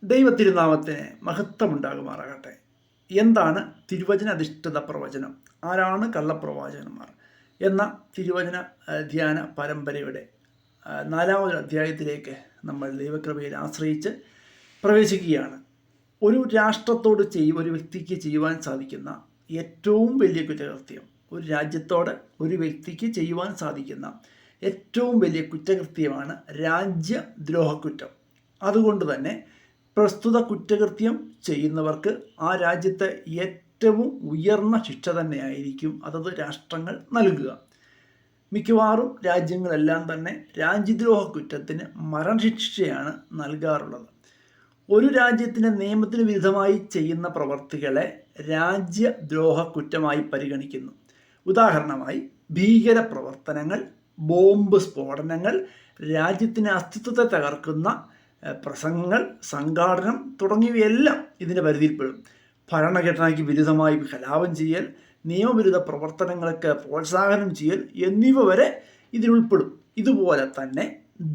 ദൈവത്തിരുനാമത്തിന് മഹത്വമുണ്ടാകുമാറാകട്ടെ. എന്താണ് തിരുവചന അധിഷ്ഠിത പ്രവചനം? ആരാണ് കള്ളപ്രവാചകന്മാർ എന്ന തിരുവചന ധ്യാന പരമ്പരയുടെ 4-ാമത് അധ്യായത്തിലേക്ക് നമ്മൾ ദൈവകൃപയിൽ ആശ്രയിച്ച് പ്രവേശിക്കുകയാണ്. ഒരു രാഷ്ട്രത്തോട് ഒരു വ്യക്തിക്ക് ചെയ്യുവാൻ സാധിക്കുന്ന ഏറ്റവും വലിയ കുറ്റകൃത്യം, ഒരു രാജ്യത്തോട് ഒരു വ്യക്തിക്ക് ചെയ്യുവാൻ സാധിക്കുന്ന ഏറ്റവും വലിയ കുറ്റകൃത്യമാണ് രാജ്യദ്രോഹക്കുറ്റം. അതുകൊണ്ട് തന്നെ പ്രസ്തുത കുറ്റകൃത്യം ചെയ്യുന്നവർക്ക് ആ രാജ്യത്തെ ഏറ്റവും ഉയർന്ന ശിക്ഷ തന്നെയായിരിക്കും അതത് രാഷ്ട്രങ്ങൾ നൽകുക. മിക്കവാറും രാജ്യങ്ങളെല്ലാം തന്നെ രാജ്യദ്രോഹ കുറ്റത്തിന് മരണശിക്ഷയാണ് നൽകാറുള്ളത്. ഒരു രാജ്യത്തിൻ്റെ നിയമത്തിന് വിരുദ്ധമായി ചെയ്യുന്ന പ്രവർത്തികളെ രാജ്യദ്രോഹ കുറ്റമായി പരിഗണിക്കുന്നു. ഉദാഹരണമായി ഭീകര പ്രവർത്തനങ്ങൾ, ബോംബ് സ്ഫോടനങ്ങൾ, രാജ്യത്തിൻ്റെ അസ്തിത്വത്തെ തകർക്കുന്ന പ്രസംഗങ്ങൾ, സംഘാടനം തുടങ്ങിയവയെല്ലാം ഇതിൻ്റെ പരിധിയിൽപ്പെടും. ഭരണഘടനയ്ക്ക് വിരുദ്ധമായി കലാപം ചെയ്യൽ, നിയമവിരുദ്ധ പ്രവർത്തനങ്ങൾക്ക് പ്രോത്സാഹനം ചെയ്യൽ എന്നിവ വരെ ഇതിലുൾപ്പെടും. ഇതുപോലെ തന്നെ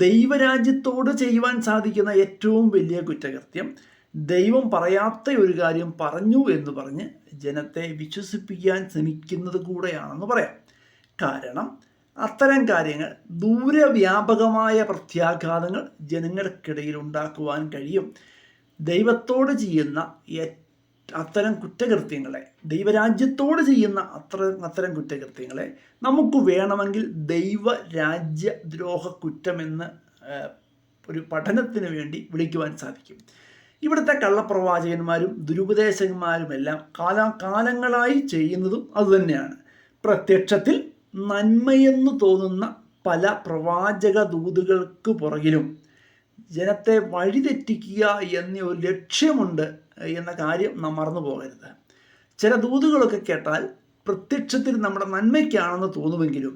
ദൈവരാജ്യത്തോട് ചെയ്യുവാൻ സാധിക്കുന്ന ഏറ്റവും വലിയ കുറ്റകൃത്യം ദൈവം പറയാത്ത ഒരു കാര്യം പറഞ്ഞു എന്ന് പറഞ്ഞ് ജനത്തെ വിശ്വസിപ്പിക്കാൻ ശ്രമിക്കുന്നത് കൂടെയാണെന്ന് പറയാം. കാരണം അത്തരം കാര്യങ്ങൾ ദൂരവ്യാപകമായ പ്രത്യാഘാതങ്ങൾ ജനങ്ങൾക്കിടയിൽ ഉണ്ടാക്കുവാൻ കഴിയും. ദൈവത്തോട് ചെയ്യുന്ന അത്തരം കുറ്റകൃത്യങ്ങളെ, ദൈവരാജ്യത്തോട് ചെയ്യുന്ന അത്തരം കുറ്റകൃത്യങ്ങളെ നമുക്ക് വേണമെങ്കിൽ ദൈവരാജ്യദ്രോഹ കുറ്റമെന്ന് ഒരു പഠനത്തിന് വേണ്ടി വിളിക്കുവാൻ സാധിക്കും. ഇവിടുത്തെ കള്ളപ്രവാചകന്മാരും ദുരുപദേശകന്മാരുമെല്ലാം കാലങ്ങളായി ചെയ്യുന്നതും അതുതന്നെയാണ്. പ്രത്യക്ഷത്തിൽ നന്മയെന്ന് തോന്നുന്ന പല പ്രവാചക ദൂതുകൾക്ക് പുറകിലും ജനത്തെ വഴിതെറ്റിക്കുക എന്ന ഒരു ലക്ഷ്യമുണ്ട് എന്ന കാര്യം നാം മറന്നു പോകരുത്. ചില ദൂതുകളൊക്കെ കേട്ടാൽ പ്രത്യക്ഷത്തിൽ നമ്മുടെ നന്മയ്ക്കാണെന്ന് തോന്നുമെങ്കിലും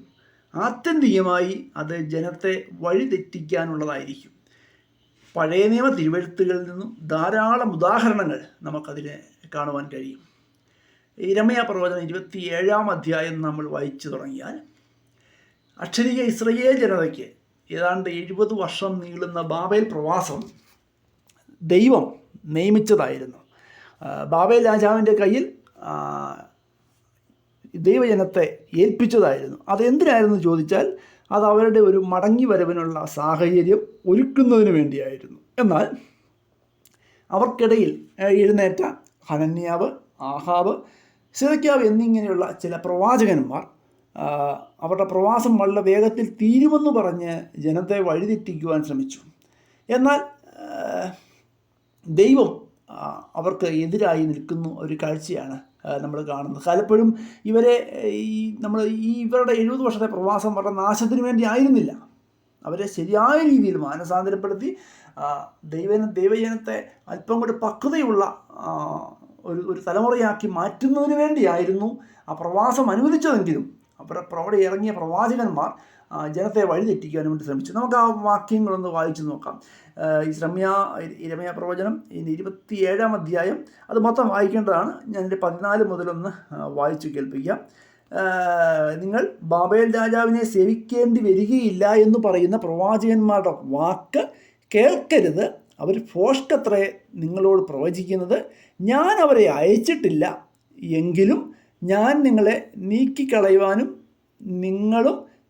ആത്യന്തികമായി അത് ജനത്തെ വഴിതെറ്റിക്കാനുള്ളതായിരിക്കും. പഴയ നിയമ തിരുവെഴുത്തുകളിൽ നിന്നും ധാരാളം ഉദാഹരണങ്ങൾ നമുക്കതിനെ കാണുവാൻ കഴിയും. ഇരമ്യാ പ്രവചനം 27-ാം അധ്യായം നമ്മൾ വായിച്ചു തുടങ്ങിയാൽ അക്ഷരീയ ഇസ്രായേൽ ജനതയ്ക്ക് ഏതാണ്ട് 70 വർഷം നീളുന്ന ബാബേൽ പ്രവാസം ദൈവം നിയമിച്ചതായിരുന്നു. ബാബേൽ രാജാവിൻ്റെ കയ്യിൽ ദൈവജനത്തെ ഏൽപ്പിച്ചതായിരുന്നു. അതെന്തിനായിരുന്നു ചോദിച്ചാൽ അത് അവരുടെ ഒരു മടങ്ങി വരവിനുള്ള സാഹചര്യം ഒരുക്കുന്നതിന് വേണ്ടിയായിരുന്നു. എന്നാൽ അവർക്കിടയിൽ എഴുന്നേറ്റ ഹനന്യാവ്, ആഹാബ്, സിദെക്കീയാവ് എന്നിങ്ങനെയുള്ള ചില പ്രവാചകന്മാർ അവരുടെ പ്രവാസം വളരെ വേഗത്തിൽ തീരുമെന്ന് പറഞ്ഞ് ജനത്തെ വഴിതെറ്റിക്കുവാൻ ശ്രമിച്ചു. എന്നാൽ ദൈവം അവർക്ക് എതിരായി നിൽക്കുന്ന ഒരു കാഴ്ചയാണ് നമ്മൾ കാണുന്നത്. പലപ്പോഴും ഇവരുടെ 70 വർഷത്തെ പ്രവാസം വളരെ നാശത്തിന് വേണ്ടി ആയിരുന്നില്ല. അവരെ ശരിയായ രീതിയിൽ മാനസാന്തരപ്പെടുത്തി ദൈവജനത്തെ അല്പം കൂടി പക്വതയുള്ള ഒരു തലമുറയാക്കി മാറ്റുന്നതിന് വേണ്ടിയായിരുന്നു ആ പ്രവാസം അനുവദിച്ചതെങ്കിലും അവിടെ ഇറങ്ങിയ പ്രവാചകന്മാർ ജനത്തെ വഴിതെറ്റിക്കാൻ വേണ്ടി ശ്രമിച്ചു. നമുക്ക് ആ വാക്യങ്ങളൊന്ന് വായിച്ചു നോക്കാം. ഇരമ്യാ പ്രവചനം 27-ാം അധ്യായം അത് മൊത്തം വായിക്കേണ്ടതാണ്. ഞാനിൻ്റെ 14 മുതലൊന്ന് വായിച്ചു കേൾപ്പിക്കാം. നിങ്ങൾ ബാബേൽ രാജാവിനെ സേവിക്കേണ്ടി വരികയില്ല എന്ന് പറയുന്ന പ്രവാചകന്മാരുടെ വാക്ക് കേൾക്കരുത്. അവർ ഭോഷ്കത്രേ നിങ്ങളോട് പ്രവചിക്കുന്നത്. ഞാൻ അവരെ അയച്ചിട്ടില്ല, എങ്കിലും ഞാൻ നിങ്ങളെ നീക്കിക്കളയുവാനും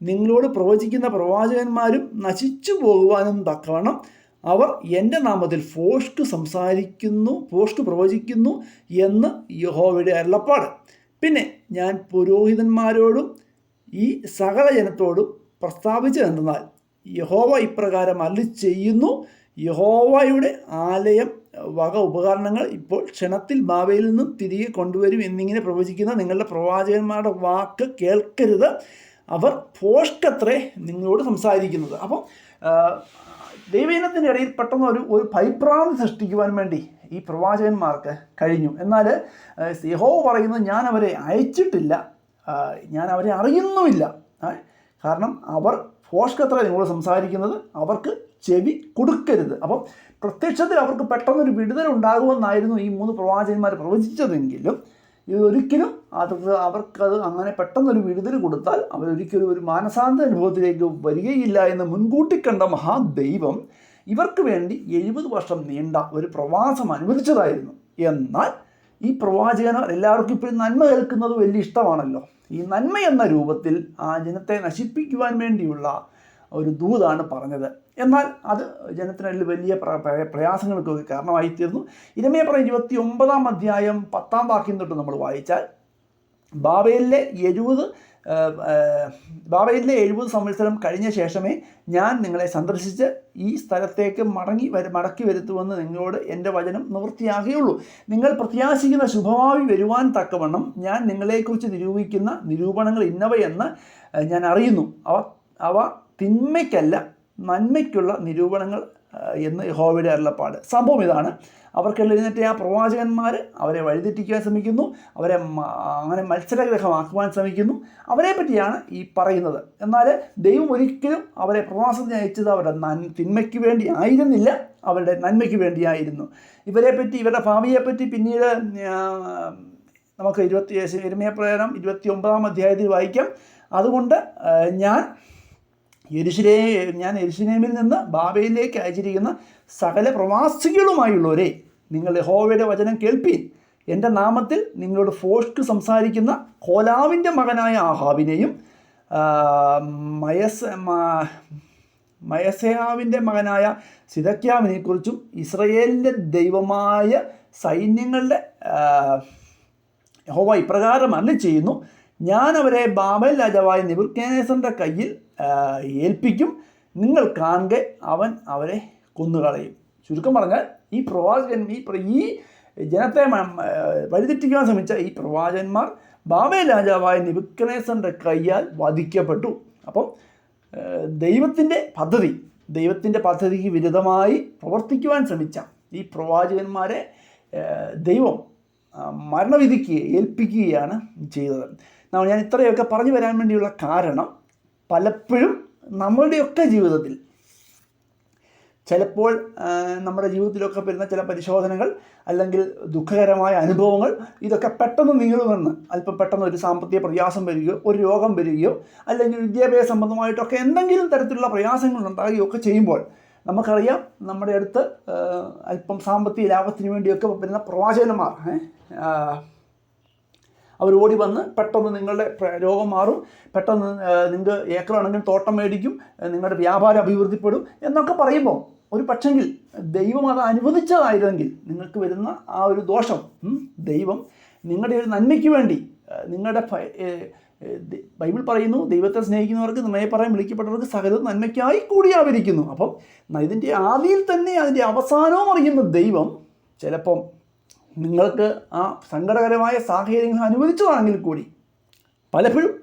നിങ്ങളോട് പ്രവചിക്കുന്ന പ്രവാചകന്മാരും നശിച്ചു പോകുവാനും തക്കവണ്ണം അവർ എൻ്റെ നാമത്തിൽ ഭോഷ്ക് പ്രവചിക്കുന്നു എന്ന് യഹോവയുടെ അരുളപ്പാട്. പിന്നെ ഞാൻ പുരോഹിതന്മാരോടും ഈ സകല ജനത്തോടും പ്രസ്താവിച്ചതെന്തെന്നാൽ യഹോവ ഇപ്രകാരം അരുളി ചെയ്യുന്നു, യഹോവയുടെ ആലയം വക ഉപകരണങ്ങൾ ഇപ്പോൾ ക്ഷണത്തിൽ ബാബേലിൽ നിന്നും തിരികെ കൊണ്ടുവരും എന്നിങ്ങനെ പ്രവചിക്കുന്ന നിങ്ങളുടെ പ്രവാചകന്മാരുടെ വാക്ക് കേൾക്കരുത്. അവർ ഭോഷ്കത്രേ നിങ്ങളോട് സംസാരിക്കുന്നത്. അപ്പം ദൈവജനത്തിൻ്റെ ഇടയിൽ പെട്ടെന്ന് ഒരു ഭയഭ്രാന്തി സൃഷ്ടിക്കുവാൻ വേണ്ടി ഈ പ്രവാചകന്മാർക്ക് കഴിഞ്ഞു. എന്നാൽ യഹോവ പറയുന്നത് ഞാൻ അവരെ അയച്ചിട്ടില്ല, ഞാൻ അവരെ അറിയുന്നുമില്ല. കാരണം അവർ ഭോഷ്കത്രേ നിങ്ങളോട് സംസാരിക്കുന്നത്, അവർക്ക് ചെവി കൊടുക്കരുത്. അപ്പം പ്രത്യക്ഷത്തിൽ അവർക്ക് പെട്ടെന്നൊരു വിടുതൽ ഉണ്ടാകുമെന്നായിരുന്നു ഈ 3 പ്രവാചകന്മാർ പ്രവചിച്ചതെങ്കിലും ഇതൊരിക്കലും അവർക്കത് അങ്ങനെ പെട്ടെന്നൊരു വിടുതൽ കൊടുത്താൽ അവരൊരിക്കലും ഒരു മാനസാന്തര അനുഭവത്തിലേക്ക് വരികയില്ല എന്ന് മുൻകൂട്ടി കണ്ട മഹാദൈവം ഇവർക്ക് വേണ്ടി 70 വർഷം നീണ്ട ഒരു പ്രവാസം അനുവദിച്ചതായിരുന്നു. എന്നാൽ ഈ പ്രവാചകന്മാർ എല്ലാവർക്കും ഇപ്പോഴും നന്മ കേൾക്കുന്നത് വലിയ ഇഷ്ടമാണല്ലോ. ഈ നന്മ എന്ന രൂപത്തിൽ ആ ജനത്തെ നശിപ്പിക്കുവാൻ വേണ്ടിയുള്ള ഒരു ദൂതാണ് പറഞ്ഞത്. എന്നാൽ അത് ജനത്തിനിടയിൽ വലിയ പ്രയാസങ്ങൾക്കൊക്കെ കാരണമായിത്തീർന്നു. ഇരമ്യാ 29-ാം അധ്യായം 10-ാം വാക്യം തൊട്ട് നമ്മൾ വായിച്ചാൽ ബാബേലിലെ 70 സംവത്സരം കഴിഞ്ഞ ശേഷമേ ഞാൻ നിങ്ങളെ സന്ദർശിച്ച് ഈ സ്ഥലത്തേക്ക് മടക്കി വരുത്തുമെന്ന് നിങ്ങളോട് എൻ്റെ വചനം നിവൃത്തിയാകുകയുള്ളൂ. നിങ്ങൾ പ്രത്യാശിക്കുന്ന ശുഭഭാവി വരുവാൻ തക്കവണ്ണം ഞാൻ നിങ്ങളെക്കുറിച്ച് നിരൂപിക്കുന്ന നിരൂപണങ്ങൾ ഇന്നവയെന്ന് ഞാൻ അറിയുന്നു. അവ തിന്മയ്ക്കല്ല നന്മയ്ക്കുള്ള നിരൂപണങ്ങൾ എന്ന് യഹോവയുടെ അരുളപ്പാട്. സംഭവം ഇതാണ്: അവർക്കെല്ലാം എഴുന്നേറ്റ് ആ പ്രവാചകന്മാർ അവരെ വഴിതെറ്റിക്കാൻ ശ്രമിക്കുന്നു, അവരെ അങ്ങനെ മത്സരഗ്രഹമാക്കുവാൻ ശ്രമിക്കുന്നു. അവരെ പറ്റിയാണ് ഈ പറയുന്നത്. എന്നാൽ ദൈവം ഒരിക്കലും അവരെ പ്രവാസത്തിന് അയച്ചത് അവരുടെ തിന്മയ്ക്ക് വേണ്ടി ആയിരുന്നില്ല, അവരുടെ നന്മയ്ക്ക് വേണ്ടിയായിരുന്നു. ഇവരുടെ ഭാവിയെപ്പറ്റി പിന്നീട് നമുക്ക് യിരെമ്യാ പ്രവചനം 29-ാം അധ്യായത്തിൽ വായിക്കാം. അതുകൊണ്ട് ഞാൻ യെരൂശലേമിൽ നിന്ന് ബാബേലിലേക്ക് അയച്ചിരിക്കുന്ന സകല പ്രവാസികളുമായുള്ളവരെ, നിങ്ങൾ യഹോവയുടെ വചനം കേൾപ്പീൻ. എൻ്റെ നാമത്തിൽ നിങ്ങളോട് ഫോഷ്ക്ക് സംസാരിക്കുന്ന കോലാവിൻ്റെ മകനായ ആഹാബിനെയും മയസയാവിൻ്റെ മകനായ സിദക്യാവിനെക്കുറിച്ചും ഇസ്രയേലിൻ്റെ ദൈവമായ സൈന്യങ്ങളുടെ യഹോവ ഇപ്രകാരം അരുളിച്ചെയ്യുന്നു: ഞാൻ അവരെ ബാബേൽ രാജാവായ നെബൂഖദ്നേസറിൻ്റെ കയ്യിൽ ഏൽപ്പിക്കും. നിങ്ങൾ കാണെ അവൻ അവരെ കൊന്നുകളയും. ചുരുക്കം പറഞ്ഞാൽ ഈ പ്രവാചകൻ ഈ ജനത്തെ വഴിതെറ്റിക്കാൻ ശ്രമിച്ച ഈ പ്രവാചകന്മാർ ബാബേൽ രാജാവായ നെബൂഖദ്നേസറിൻ്റെ കയ്യാൽ വധിക്കപ്പെട്ടു. അപ്പം ദൈവത്തിൻ്റെ പദ്ധതിക്ക് വിരുദ്ധമായി പ്രവർത്തിക്കുവാൻ ശ്രമിച്ച ഈ പ്രവാചകന്മാരെ ദൈവം മരണവിധിക്ക് ഏൽപ്പിക്കുകയാണ് ചെയ്തത്. ഞാൻ ഇത്രയൊക്കെ പറഞ്ഞു വരാൻ വേണ്ടിയുള്ള കാരണം, പലപ്പോഴും നമ്മളുടെയൊക്കെ ജീവിതത്തിൽ ചിലപ്പോൾ നമ്മുടെ ജീവിതത്തിലൊക്കെ വരുന്ന ചില പരിശോധനകൾ അല്ലെങ്കിൽ ദുഃഖകരമായ അനുഭവങ്ങൾ ഇതൊക്കെ പെട്ടെന്ന് നീളുമെന്ന്, അല്പം പെട്ടെന്ന് ഒരു സാമ്പത്തിക പ്രയാസം വരികയോ ഒരു രോഗം വരികയോ അല്ലെങ്കിൽ വിദ്യാഭ്യാസ സംബന്ധമായിട്ടൊക്കെ എന്തെങ്കിലും തരത്തിലുള്ള പ്രയാസങ്ങൾ ഉണ്ടാകുകയോ ഒക്കെ ചെയ്യുമ്പോൾ നമുക്കറിയാം, നമ്മുടെ അടുത്ത് അല്പം സാമ്പത്തിക ലാഭത്തിന് വേണ്ടിയൊക്കെ വരുന്ന പ്രവാചകന്മാർ അവർ ഓടി വന്ന് പെട്ടെന്ന് നിങ്ങളുടെ രോഗം മാറും, പെട്ടെന്ന് നിങ്ങൾക്ക് ഏക്കറാണെങ്കിൽ തോട്ടം മേടിക്കും, നിങ്ങളുടെ വ്യാപാരം അഭിവൃദ്ധിപ്പെടും എന്നൊക്കെ പറയുമ്പോൾ ഒരു പക്ഷെങ്കിൽ ദൈവം അത് അനുവദിച്ചതായിരുന്നെങ്കിൽ നിങ്ങൾക്ക് വരുന്ന ആ ഒരു ദോഷം ദൈവം നിങ്ങളുടെ ഒരു നന്മയ്ക്ക് വേണ്ടി, നിങ്ങളുടെ ബൈബിൾ പറയുന്നു, ദൈവത്തെ സ്നേഹിക്കുന്നവർക്ക് നന്മയെപ്പറയാൻ വിളിക്കപ്പെട്ടവർക്ക് സകലവും നന്മയ്ക്കായി കൂടിയാവരിക്കുന്നു. അപ്പം ഇതിൻ്റെ ആദിയിൽ തന്നെ അതിൻ്റെ അവസാനവും അറിയുന്ന ദൈവം ചിലപ്പം നിങ്ങൾക്ക് ആ സങ്കടകരമായ സാഹചര്യങ്ങൾ അനുവദിച്ചതാണെങ്കിൽ കൂടി പലപ്പോഴും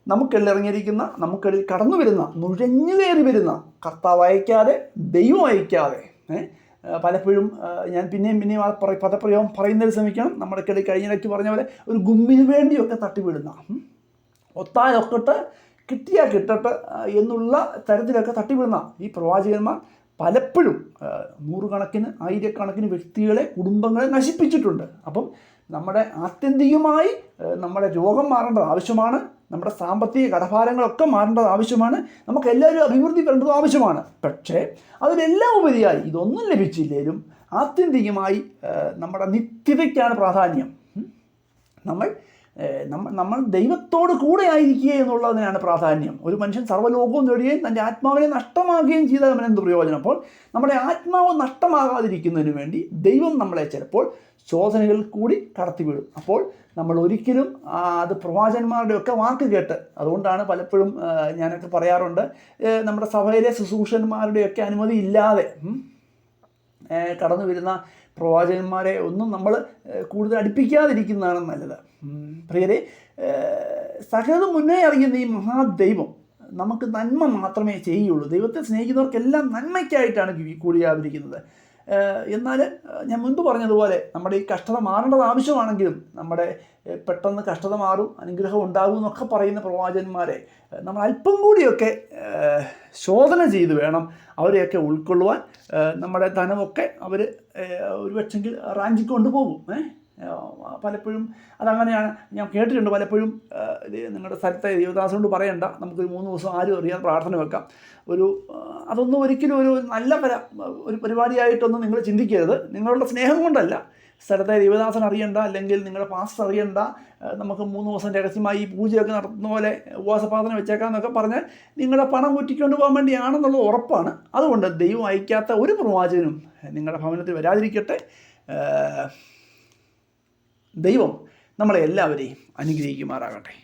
നമുക്കിടയിൽ കടന്നു വരുന്ന, നുഴഞ്ഞു കയറി വരുന്ന, കർത്താവ് അയക്കാതെ ദൈവം അയക്കാതെ പലപ്പോഴും ഞാൻ പിന്നെയും ആ പദപ്രയോഗം പറയുന്നതിൽ ശ്രമിക്കണം. നമ്മുടെ ഇടയിൽ കഴിഞ്ഞിടയ്ക്ക് പറഞ്ഞ പോലെ ഒരു ഗുമ്മിന് വേണ്ടിയൊക്കെ തട്ടിവിടുന്ന, ഒത്താലൊക്കട്ട് കിട്ടിയാൽ കിട്ടട്ടെ എന്നുള്ള തരത്തിലൊക്കെ തട്ടിവിടുന്ന ഈ പ്രവാചകന്മാർ പലപ്പോഴും നൂറുകണക്കിന് ആയിരക്കണക്കിന് വ്യക്തികളെ, കുടുംബങ്ങളെ നശിപ്പിച്ചിട്ടുണ്ട്. അപ്പം നമ്മുടെ ആത്യന്തികമായി നമ്മുടെ രോഗം മാറേണ്ടത് ആവശ്യമാണ്, നമ്മുടെ സാമ്പത്തിക കടഭാരങ്ങളൊക്കെ മാറേണ്ടത് ആവശ്യമാണ്, നമുക്കെല്ലാവരും അഭിവൃദ്ധി വരേണ്ടത് ആവശ്യമാണ്. പക്ഷേ അതിനെല്ലാം ഉപരിയായി ഇതൊന്നും ലഭിച്ചില്ലെങ്കിലും ആത്യന്തികമായി നമ്മുടെ നിത്യതയ്ക്കാണ് പ്രാധാന്യം. നമ്മൾ ദൈവത്തോട് കൂടെ ആയിരിക്കുക എന്നുള്ളതിനാണ് പ്രാധാന്യം. ഒരു മനുഷ്യൻ സർവ്വലോകവും നേടുകയും തൻ്റെ ആത്മാവിനെ നഷ്ടമാകുകയും ചെയ്താൽ അവനെന്ത് പ്രയോജനം? അപ്പോൾ നമ്മുടെ ആത്മാവ് നഷ്ടമാകാതിരിക്കുന്നതിന് വേണ്ടി ദൈവം നമ്മളെ ചിലപ്പോൾ ശോധനകളിൽ കൂടി കടത്തിവിടും. അപ്പോൾ നമ്മൾ ഒരിക്കലും അത് പ്രവാചകന്മാരുടെയൊക്കെ വാക്ക് കേട്ട്, അതുകൊണ്ടാണ് പലപ്പോഴും ഞാനൊക്കെ പറയാറുണ്ട്, നമ്മുടെ സഭയിലെ ശുശ്രൂഷന്മാരുടെയൊക്കെ അനുമതി ഇല്ലാതെ കടന്നു വരുന്ന പ്രവാചകന്മാരെ ഒന്നും നമ്മൾ കൂടുതൽ അടുപ്പിക്കാതിരിക്കുന്നതാണ് നല്ലത്. പ്രിയരെ, സകലതും മുന്നേ അറിയുന്ന ഈ മഹാദൈവം നമുക്ക് നന്മ മാത്രമേ ചെയ്യുള്ളൂ. ദൈവത്തെ സ്നേഹിക്കുന്നവർക്കെല്ലാം നന്മയ്ക്കായിട്ടാണ് കൂടിയാതിരിക്കുന്നത്. എന്നാൽ ഞാൻ മുൻപ് പറഞ്ഞതുപോലെ നമ്മുടെ ഈ കഷ്ടത മാറേണ്ടത് ആവശ്യമാണെങ്കിലും നമ്മുടെ പെട്ടെന്ന് കഷ്ടത മാറും, അനുഗ്രഹം ഉണ്ടാകും എന്നൊക്കെ പറയുന്ന പ്രവാചകന്മാരെ നമ്മൾ അല്പം കൂടിയൊക്കെ ശോധന ചെയ്ത് വേണം അവരെയൊക്കെ ഉൾക്കൊള്ളുവാൻ. നമ്മുടെ ധനമൊക്കെ അവർ ഒരു പക്ഷെങ്കിൽ റാഞ്ചിക്കൊണ്ട് പോകും. പലപ്പോഴും അതങ്ങനെയാണ്, ഞാൻ കേട്ടിട്ടുണ്ട് പലപ്പോഴും. നിങ്ങളുടെ സ്ഥലത്തെ ദേവദാസനോട് പറയണ്ട, നമുക്കൊരു 3 ദിവസം ആരും അറിയാൻ പ്രാർത്ഥന വെക്കാം. അതൊന്നും ഒരിക്കലും ഒരു നല്ല ഒരു പരിപാടിയായിട്ടൊന്നും നിങ്ങൾ ചിന്തിക്കരുത്. നിങ്ങളുടെ സ്നേഹം കൊണ്ടല്ല. സ്ഥലത്തെ ദേവദാസൻ അറിയണ്ട, അല്ലെങ്കിൽ നിങ്ങളുടെ പാസ്റ്റർ അറിയണ്ട, നമുക്ക് 3 ദിവസം രഹസ്യമായി ഈ പൂജയൊക്കെ നടത്തുന്ന പോലെ ഉപവാസപ്രാർത്ഥന വെച്ചേക്കാമെന്നൊക്കെ പറഞ്ഞാൽ നിങ്ങളുടെ പണം കുറ്റിക്കൊണ്ട് പോകാൻ വേണ്ടിയാണെന്നുള്ളത് ഉറപ്പാണ്. അതുകൊണ്ട് ദൈവം അയക്കാത്ത ഒരു പ്രവാചകനും നിങ്ങളുടെ ഭവനത്തിൽ വരാതിരിക്കട്ടെ. ദൈവം നമ്മളെ എല്ലാവരെയും അനുഗ്രഹിക്കുമാറാകട്ടെ.